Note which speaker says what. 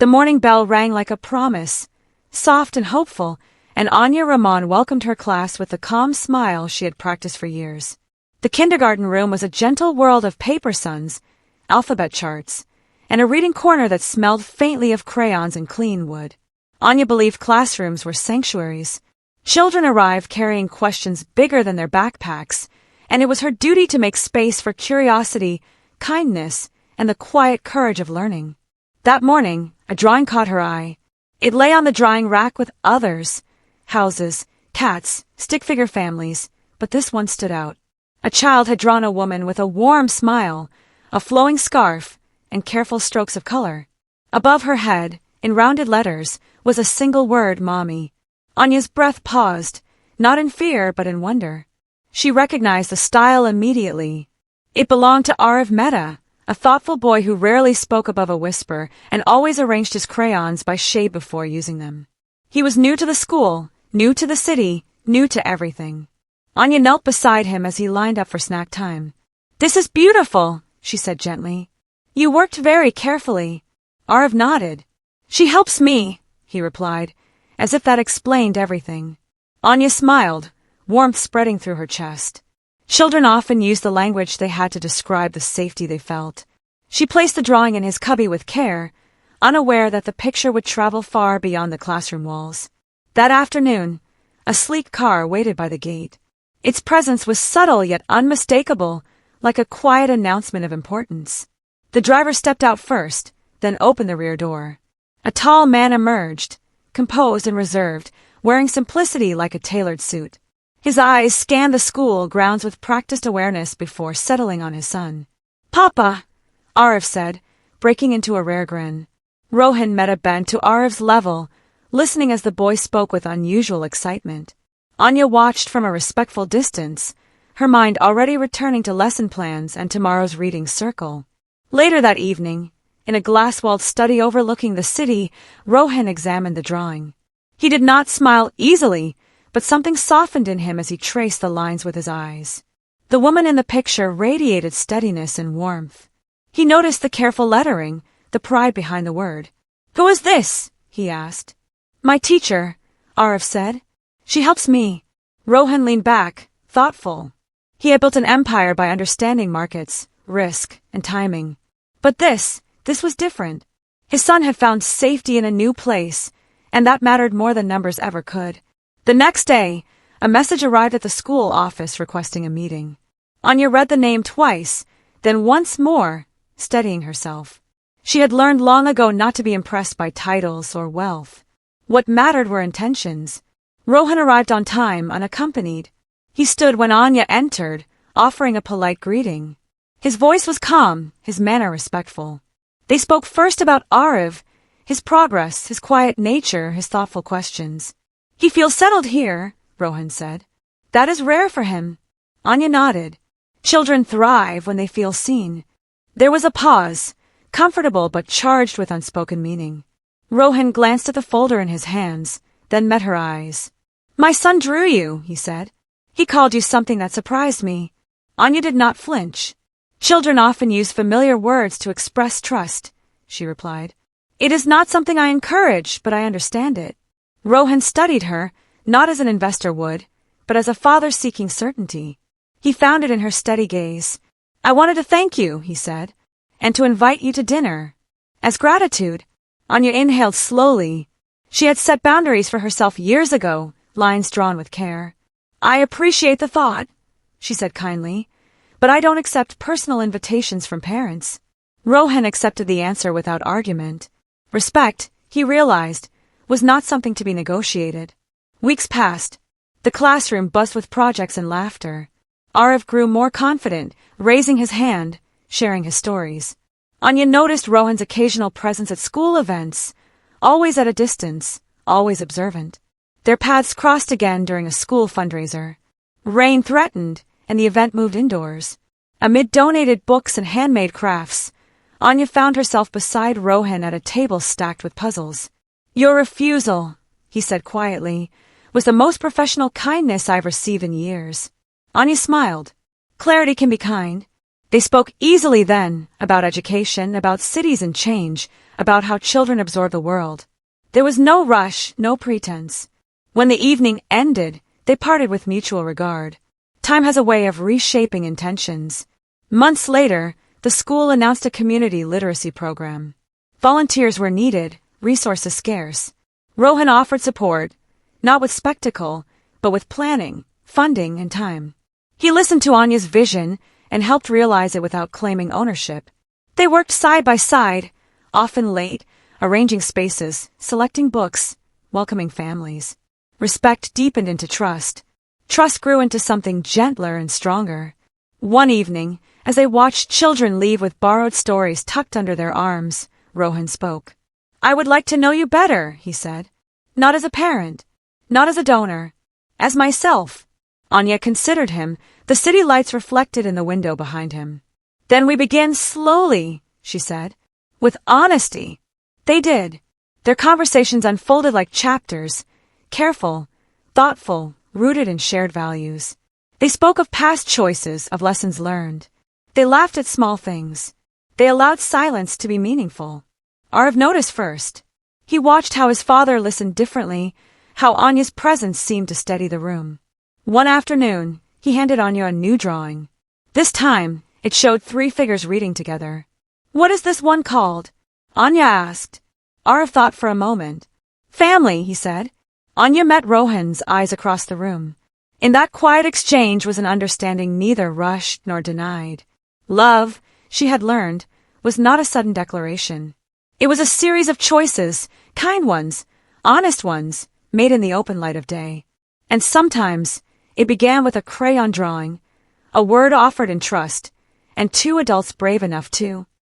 Speaker 1: The morning bell rang like a promise, soft and hopeful, and Anya Rahman welcomed her class with the calm smile she had practiced for years. The kindergarten room was a gentle world of paper suns, alphabet charts, and a reading corner that smelled faintly of crayons and clean wood. Anya believed classrooms were sanctuaries. Children arrived carrying questions bigger than their backpacks, and it was her duty to make space for curiosity, kindness, and the quiet courage of learning. That morning, a drawing caught her eye. It lay on the drawing rack with others, houses, cats, stick figure families, but this one stood out. A child had drawn a woman with a warm smile, a flowing scarf, and careful strokes of color. Above her head, in rounded letters, was a single word, Mommy. Anya's breath paused, not in fear but in wonder. She recognized the style immediately. It belonged to Arav Mehta, a thoughtful boy who rarely spoke above a whisper and always arranged his crayons by shade before using them. He was new to the school, new to the city, new to everything. Anya knelt beside him as he lined up for snack time. "This is beautiful," she said gently. "You worked very carefully." Arav nodded. "She helps me," he replied, as if that explained everything. Anya smiled, warmth spreading through her chest. Children often used the language they had to describe the safety they felt. She placed the drawing in his cubby with care, unaware that the picture would travel far beyond the classroom walls. That afternoon, a sleek car waited by the gate. Its presence was subtle yet unmistakable, like a quiet announcement of importance. The driver stepped out first, then opened the rear door. A tall man emerged, composed and reserved, wearing simplicity like a tailored suit. His eyes scanned the school grounds with practiced awareness before settling on his son. "Papa," Arav said, breaking into a rare grin. Rohan Mehta bent to Arav's level, listening as the boy spoke with unusual excitement. Anya watched from a respectful distance, her mind already returning to lesson plans and tomorrow's reading circle. Later that evening, in a glass-walled study overlooking the city, Rohan examined the drawing. He did not smile easily, but something softened in him as he traced the lines with his eyes. The woman in the picture radiated steadiness and warmth. He noticed the careful lettering, the pride behind the word. "Who is this?" he asked. "My teacher," Arav said. "She helps me." Rohan leaned back, thoughtful. He had built an empire by understanding markets, risk, and timing. But this was different. His son had found safety in a new place, and that mattered more than numbers ever could. The next day, a message arrived at the school office requesting a meeting. Anya read the name twice, then once more, steadying herself. She had learned long ago not to be impressed by titles or wealth. What mattered were intentions. Rohan arrived on time, unaccompanied. He stood when Anya entered, offering a polite greeting. His voice was calm, his manner respectful. They spoke first about Arav, his progress, his quiet nature, his thoughtful questions. "He feels settled here," Rohan said. "That is rare for him." Anya nodded. Children thrive when they feel seen. There was a pause, comfortable but charged with unspoken meaning. Rohan glanced at the folder in his hands, then met her eyes. "My son drew you," he said. "He called you something that surprised me." Anya did not flinch. "Children often use familiar words to express trust," she replied. "It is not something I encourage, but I understand it." Rohan studied her, not as an investor would, but as a father seeking certainty. He found it in her steady gaze. "I wanted to thank you," he said, "and to invite you to dinner." As gratitude, Anya inhaled slowly. She had set boundaries for herself years ago, lines drawn with care. "I appreciate the thought," she said kindly, "but I don't accept personal invitations from parents." Rohan accepted the answer without argument. Respect, he realized, was not something to be negotiated. Weeks passed. The classroom buzzed with projects and laughter. Arav grew more confident, raising his hand, sharing his stories. Anya noticed Rohan's occasional presence at school events, always at a distance, always observant. Their paths crossed again during a school fundraiser. Rain threatened, and the event moved indoors. Amid donated books and handmade crafts, Anya found herself beside Rohan at a table stacked with puzzles. "Your refusal," he said quietly, "was the most professional kindness I've received in years." Anya smiled. Clarity can be kind. They spoke easily then, about education, about cities and change, about how children absorb the world. There was no rush, no pretense. When the evening ended, they parted with mutual regard. Time has a way of reshaping intentions. Months later, the school announced a community literacy program. Volunteers were needed, resources scarce. Rohan offered support, not with spectacle, but with planning, funding, and time. He listened to Anya's vision and helped realize it without claiming ownership. They worked side by side, often late, arranging spaces, selecting books, welcoming families. Respect deepened into trust. Trust grew into something gentler and stronger. One evening, as they watched children leave with borrowed stories tucked under their arms, Rohan spoke. "I would like to know you better," he said. "Not as a parent, not as a donor, as myself." Anya considered him, the city lights reflected in the window behind him. "Then we begin slowly," she said, "with honesty." They did. Their conversations unfolded like chapters, careful, thoughtful, rooted in shared values. They spoke of past choices, of lessons learned. They laughed at small things. They allowed silence to be meaningful. Arav noticed first. He watched how his father listened differently, how Anya's presence seemed to steady the room. One afternoon, he handed Anya a new drawing. This time, it showed 3 figures reading together. "What is this one called?" Anya asked. Arav thought for a moment. "Family," he said. Anya met Rohan's eyes across the room. In that quiet exchange was an understanding neither rushed nor denied. Love, she had learned, was not a sudden declaration. It was a series of choices, kind ones, honest ones, made in the open light of day. And sometimes it began with a crayon drawing, a word offered in trust, and 2 adults brave enough to